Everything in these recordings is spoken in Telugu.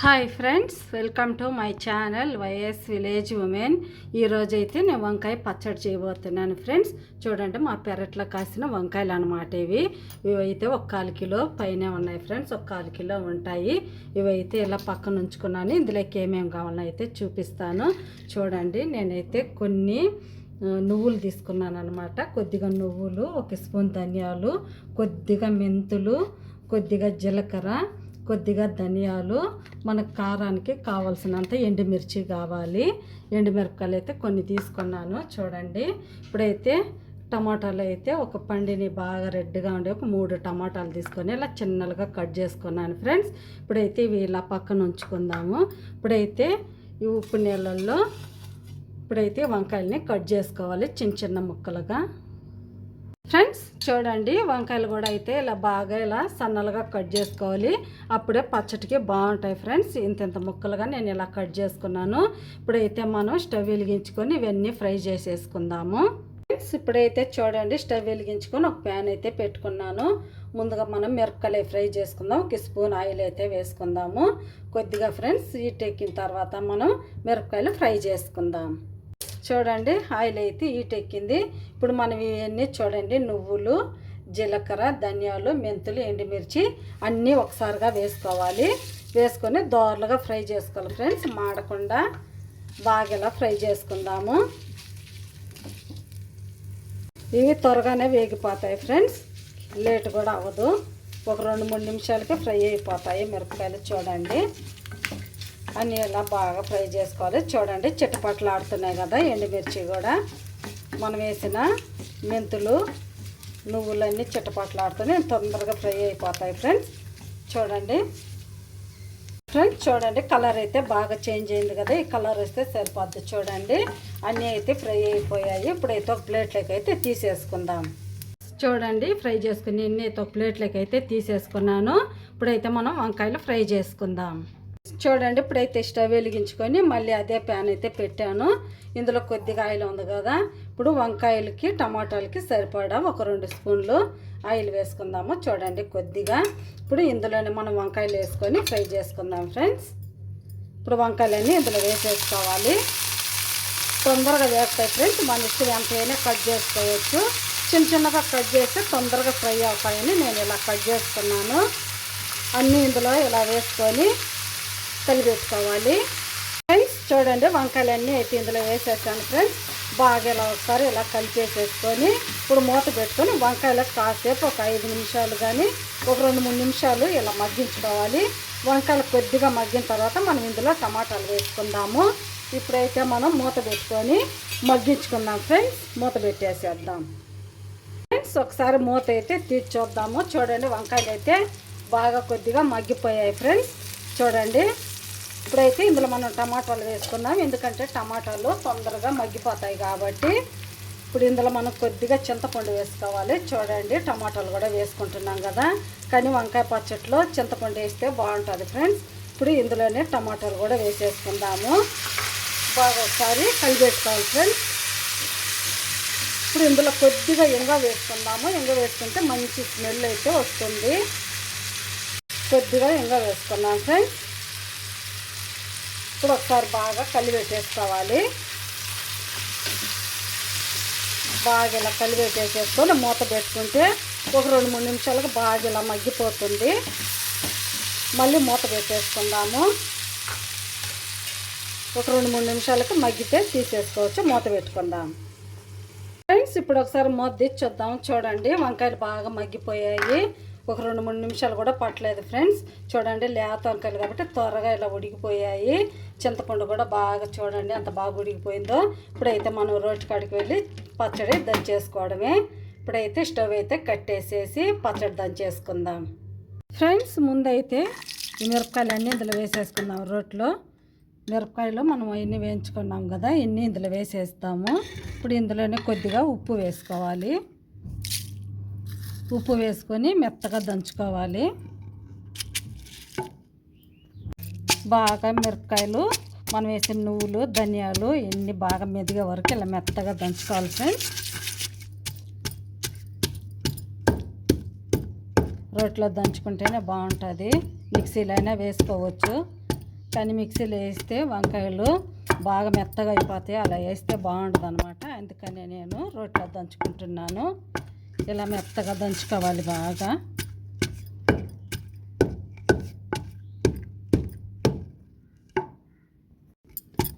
Hi friends, welcome to my channel YS village women. ఈరోజైతే నేను వంకాయ పచ్చడి చేయబోతున్నాను ఫ్రెండ్స్. చూడండి, మా పెరట్లో కాసిన వంకాయలు అనమాట. ఇవైతే 1/4 కిలో పైన ఉన్నాయి ఫ్రెండ్స్. 1/4 కిలో ఉంటాయి. ఇవైతే ఇలా పక్కన ఉంచుకున్నాను. ఇందులోకి ఏమేమి కావాలో అయితే చూపిస్తాను. చూడండి, నేనైతే కొన్ని నువ్వులు తీసుకున్నాను అనమాట. కొద్దిగా నువ్వులు, 1 స్పూన్ ధనియాలు, కొద్దిగా మెంతులు, కొద్దిగా జీలకర్ర, కొద్దిగా ధనియాలు, మనకు కారానికి కావాల్సినంత ఎండుమిర్చి కావాలి. ఎండుమిరపకాయలు అయితే కొన్ని తీసుకున్నాను. చూడండి, ఇప్పుడైతే టమాటాలు అయితే ఒక పండిని బాగా రెడ్గా ఉండే 3 టమాటాలు తీసుకొని ఇలా చిన్నగా కట్ చేసుకున్నాను ఫ్రెండ్స్. ఇప్పుడైతే ఇవి ఇలా పక్కన ఉంచుకుందాము. ఇప్పుడైతే ఈ ఉప్పు నీళ్ళల్లో ఇప్పుడైతే వంకాయలని కట్ చేసుకోవాలి చిన్న చిన్న ముక్కలుగా. ఫ్రెండ్స్ చూడండి, వంకాయలు కూడా అయితే ఇలా బాగా ఇలా సన్నలుగా కట్ చేసుకోవాలి. అప్పుడే పచ్చడికి బాగుంటాయి ఫ్రెండ్స్. ఇంత ముక్కలుగా నేను ఇలా కట్ చేసుకున్నాను. ఇప్పుడైతే మనం స్టవ్ వెలిగించుకొని ఇవన్నీ ఫ్రై చేసేసుకుందాము. ఫ్రెండ్స్ ఇప్పుడైతే చూడండి, స్టవ్ వెలిగించుకొని ఒక ప్యాన్ అయితే పెట్టుకున్నాను. ముందుగా మనం మిరపకాయలు ఫ్రై చేసుకుందాం. 1 స్పూన్ ఆయిల్ అయితే వేసుకుందాము. కొద్దిగా ఫ్రెండ్స్ హీట్ ఎక్కిన తర్వాత మనం మిరపకాయలు ఫ్రై చేసుకుందాం. చూడండి, ఆయిల్ అయితే హీట్ ఎక్కింది. ఇప్పుడు మనం ఇవన్నీ చూడండి, నువ్వులు, జీలకర్ర, ధనియాలు, మెంతులు, ఎండుమిర్చి అన్నీ ఒకసారిగా వేసుకోవాలి. వేసుకొని దోరలుగా ఫ్రై చేసుకోవాలి ఫ్రెండ్స్. మాడకుండా బాగా ఇలా ఫ్రై చేసుకుందాము. ఇవి త్వరగానే వేగిపోతాయి ఫ్రెండ్స్, లేట్ కూడా అవ్వదు. ఒక 2-3 నిమిషాలకి ఫ్రై అయిపోతాయి మిరపకాయలు. చూడండి, అన్నీ ఇలా బాగా ఫ్రై చేసుకోవాలి. చూడండి, చిట్టపట్లు ఆడుతున్నాయి కదా ఎండుమిర్చి కూడా. మనం వేసిన మెంతులు, నువ్వులన్నీ చిట్టపట్లు ఆడుతున్నాయి, తొందరగా ఫ్రై అయిపోతాయి ఫ్రెండ్స్. చూడండి ఫ్రెండ్స్, చూడండి కలర్ అయితే బాగా చేంజ్ అయింది కదా. ఈ కలర్ వస్తే సరిపోద్ది. చూడండి, అన్నీ అయితే ఫ్రై అయిపోయాయి. ఇప్పుడైతే ఒక ప్లేట్లోకి అయితే తీసేసుకుందాం. చూడండి, ఫ్రై చేసుకుని అన్నీ అయితే ఒక ప్లేట్లోకి అయితే తీసేసుకున్నాను. ఇప్పుడైతే మనం వంకాయలు ఫ్రై చేసుకుందాం. చూడండి, ఇప్పుడైతే స్టవ్ వెలిగించుకొని మళ్ళీ అదే ప్యాన్ అయితే పెట్టాను. ఇందులో కొద్దిగా ఆయిల్ ఉంది కదా. ఇప్పుడు వంకాయలకి టమాటాలకి సరిపడా ఒక 2 స్పూన్లు ఆయిల్ వేసుకుందాము. చూడండి, కొద్దిగా ఇప్పుడు ఇందులోనే మనం వంకాయలు వేసుకొని ఫ్రై చేసుకుందాం ఫ్రెండ్స్. ఇప్పుడు వంకాయలన్నీ ఇందులో వేసేసుకోవాలి. తొందరగా వేస్తాయి ఫ్రెండ్స్. మన ఇష్టం ఎంతైనా కట్ చేసుకోవచ్చు. చిన్నగా కట్ చేస్తే తొందరగా ఫ్రై అవుతాయని నేను ఇలా కట్ చేసుకున్నాను. అన్నీ ఇందులో ఇలా వేసుకొని కలిపెట్టుకోవాలి ఫ్రెండ్స్. చూడండి, వంకాయలన్నీ అయితే ఇందులో వేసేసాను ఫ్రెండ్స్. బాగా ఇలా ఒకసారి ఇలా కలిపేసేసుకొని ఇప్పుడు మూత పెట్టుకొని వంకాయలకు కాసేపు ఒక 5 నిమిషాలు కానీ ఒక 2-3 నిమిషాలు ఇలా మగ్గించుకోవాలి. వంకాయలు కొద్దిగా మగ్గిన తర్వాత మనం ఇందులో టమాటాలు వేసుకుందాము. ఇప్పుడైతే మనం మూత పెట్టుకొని మగ్గించుకుందాం ఫ్రెండ్స్. మూత పెట్టేసేద్దాం ఫ్రెండ్స్. ఒకసారి మూత అయితే తీసి చూద్దాము. చూడండి, వంకాయలు అయితే బాగా కొద్దిగా మగ్గిపోయాయి ఫ్రెండ్స్. చూడండి, ఇప్పుడైతే ఇందులో మనం టమాటాలు వేసుకుందాం. ఎందుకంటే టమాటాలు తొందరగా మగ్గిపోతాయి కాబట్టి. ఇప్పుడు ఇందులో మనం కొద్దిగా చింతపండు వేసుకోవాలి. చూడండి, టమాటాలు కూడా వేసుకుంటున్నాం కదా, కానీ వంకాయ పచ్చట్లో చింతపండు వేస్తే బాగుంటుంది ఫ్రెండ్స్. ఇప్పుడు ఇందులోనే టమాటాలు కూడా వేసేసుకుందాము. బాగా ఒకసారి కలిపెట్టుకోవాలి ఫ్రెండ్స్. ఇప్పుడు ఇందులో కొద్దిగా ఇంగ వేసుకుందాము. ఇంగ వేసుకుంటే మంచి స్మెల్ అయితే వస్తుంది. కొద్దిగా ఇంగ వేసుకున్నాం ఫ్రెండ్స్. ఇప్పుడు ఒకసారి బాగా కలిపెట్టేసుకోవాలి. బాగా ఇలా కలిపెట్టేసేసుకొని మూత పెట్టుకుంటే ఒక 2-3 నిమిషాలకు బాగా ఇలా మగ్గిపోతుంది. మళ్ళీ మూత పెట్టేసుకుందాము. ఒక 2-3 నిమిషాలకు మగ్గితే తీసేసుకోవచ్చు. మూత పెట్టుకుందాం ఫ్రెండ్స్. ఇప్పుడు ఒకసారి మూత తీసి చూద్దాం. చూడండి, వంకాయలు బాగా మగ్గిపోయాయి. ఒక 2-3 నిమిషాలు కూడా పట్టలేదు ఫ్రెండ్స్. చూడండి, లేత వంకాయలు కాబట్టి త్వరగా ఇలా ఉడికిపోయాయి. చింతపండు కూడా బాగా చూడండి అంత బాగా ఉడికిపోయిందో. ఇప్పుడైతే మనం రోటి కాడికి వెళ్ళి పచ్చడి దంచేసుకోవడమే. ఇప్పుడైతే స్టవ్ అయితే కట్టేసేసి పచ్చడి దంచేసుకుందాం ఫ్రెండ్స్. ముందైతే ఈ మిరపకాయలు అన్నీ ఇందులో వేసేసుకుందాం. రోట్లో మిరపకాయలు మనం అవన్నీ వేయించుకున్నాం కదా, ఇన్ని ఇందులో వేసేస్తాము. ఇప్పుడు ఇందులోనే కొద్దిగా ఉప్పు వేసుకోవాలి. ఉప్పు వేసుకొని మెత్తగా దంచుకోవాలి. బాగా మిరపకాయలు మనం వేసిన నువ్వులు, ధనియాలు ఇన్ని బాగా మెదిగే వరకు ఇలా మెత్తగా దంచుకోవాలి ఫ్రెండ్స్. రోట్లో దంచుకుంటేనే బాగుంటుంది. మిక్సీలో అయినా వేసుకోవచ్చు. కానీ మిక్సీలో వేస్తే వంకాయలు బాగా మెత్తగా అయిపోతాయి, అలా వేస్తే బాగుంటుంది అనమాట. అందుకని నేను రోట్లో దంచుకుంటున్నాను. ఇలా మెత్తగా దంచుకోవాలి బాగా.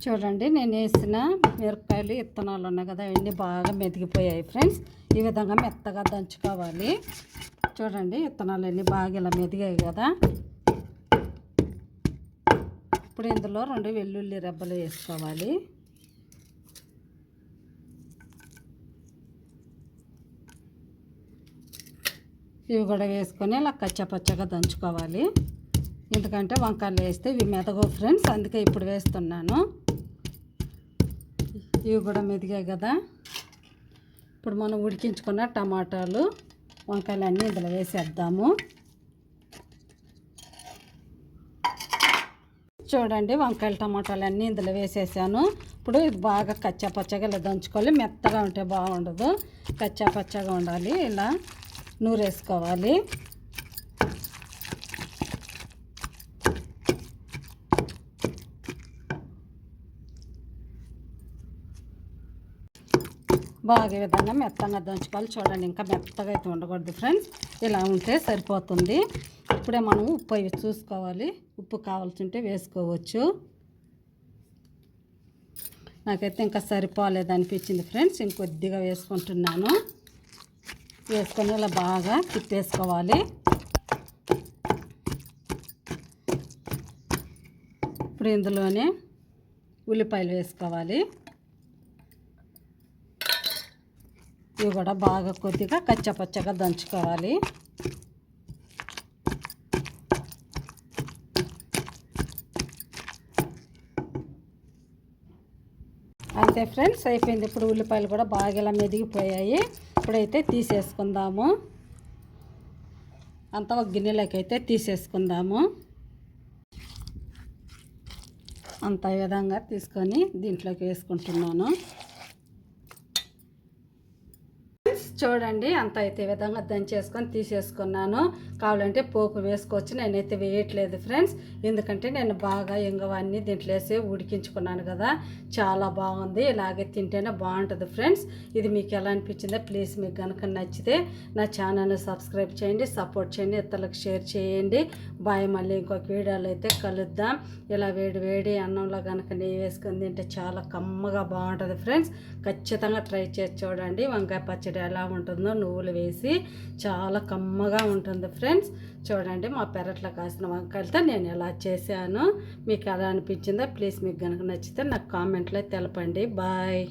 చూడండి, నేను వేసిన మిరపకాయలు విత్తనాలు ఉన్నాయి కదా, అవన్నీ బాగా మెదిగిపోయాయి ఫ్రెండ్స్. ఈ విధంగా మెత్తగా దంచుకోవాలి. చూడండి, విత్తనాలు అన్నీ బాగా ఇలా మెదిగాయి కదా. ఇప్పుడు ఇందులో 2 వెల్లుల్లి రెబ్బలు వేసుకోవాలి. ఇవి కూడా వేసుకొని ఇలా కచ్చపచ్చగా దంచుకోవాలి. ఎందుకంటే వంకాయలు వేస్తే ఇవి మెదగవు ఫ్రెండ్స్, అందుకే ఇప్పుడు వేస్తున్నాను. ఇవి కూడా మెదిగాయి కదా. ఇప్పుడు మనం ఉడికించుకున్న టమాటాలు, వంకాయలు అన్నీ ఇందులో వేసేద్దాము. చూడండి, వంకాయలు టమాటాలు అన్నీ ఇందులో వేసేసాను. ఇప్పుడు ఇది బాగా కచ్చాపచ్చగా ఇలా దంచుకోవాలి. మెత్తగా ఉంటే బాగుండదు, కచ్చాపచ్చగా ఉండాలి. ఇలా నూరేసుకోవాలి. బాగా ఈ విధంగా మెత్తగా దంచుకోవాలి. చూడండి, ఇంకా మెత్తగా అయితే ఉండకూడదు ఫ్రెండ్స్, ఇలా ఉంటే సరిపోతుంది. ఇప్పుడే మనం ఉప్పు అవి చూసుకోవాలి. ఉప్పు కావాల్సి ఉంటే వేసుకోవచ్చు. నాకైతే ఇంకా సరిపోలేదు అనిపించింది ఫ్రెండ్స్, ఇంకొద్దిగా వేసుకుంటున్నాను. వేసుకొని ఇలా బాగా తిప్పేసుకోవాలి. ఇప్పుడు ఇందులోనే ఉల్లిపాయలు వేసుకోవాలి. ఇవి కూడా బాగా కొద్దిగా కచ్చపచ్చగా దంచుకోవాలి. అంతే ఫ్రెండ్స్, అయిపోయింది. ఇప్పుడు ఉల్లిపాయలు కూడా బాగా ఇలా మెదిగిపోయాయి. ఇప్పుడైతే తీసేసుకుందాము. అంతా ఒక గిన్నెలోకి అయితే తీసేసుకుందాము. అంత ఈ విధంగా తీసుకొని దీంట్లోకి వేసుకుంటున్నాను. చూడండి, అంత అయితే ఈ విధంగా దంచేసుకొని తీసేసుకున్నాను. కావాలంటే పోపు వేసుకోవచ్చు, నేనైతే వేయట్లేదు ఫ్రెండ్స్. ఎందుకంటే నేను బాగా ఇంగవన్నీ దీంట్లో వేసి ఉడికించుకున్నాను కదా, చాలా బాగుంది. ఇలాగే తింటేనే బాగుంటుంది ఫ్రెండ్స్. ఇది మీకు ఎలా అనిపించిందో ప్లీజ్ మీకు కనుక నచ్చితే నా ఛానల్ని సబ్స్క్రైబ్ చేయండి, సపోర్ట్ చేయండి, ఇతరులకు షేర్ చేయండి. బాయ్, మళ్ళీ ఇంకొక వీడియోలో అయితే కలుద్దాం. ఇలా వేడి వేడి అన్నంలో కనుక నెయ్యి వేసుకొని తింటే చాలా కమ్మగా బాగుంటుంది ఫ్రెండ్స్. ఖచ్చితంగా ట్రై చేసి చూడండి. వంకాయ పచ్చడి ఎలా ఉంటుందో నువ్వులు వేసి చాలా కమ్మగా ఉంటుంది ఫ్రెండ్స్. చూడండి, మా పెరట్లో కాసిన వంకాయలతో నేను ఎలా చేశాను, మీకు ఎలా అనిపించిందో ప్లీజ్ మీకు కనుక నచ్చితే నాకు కామెంట్లో తెలపండి. బాయ్.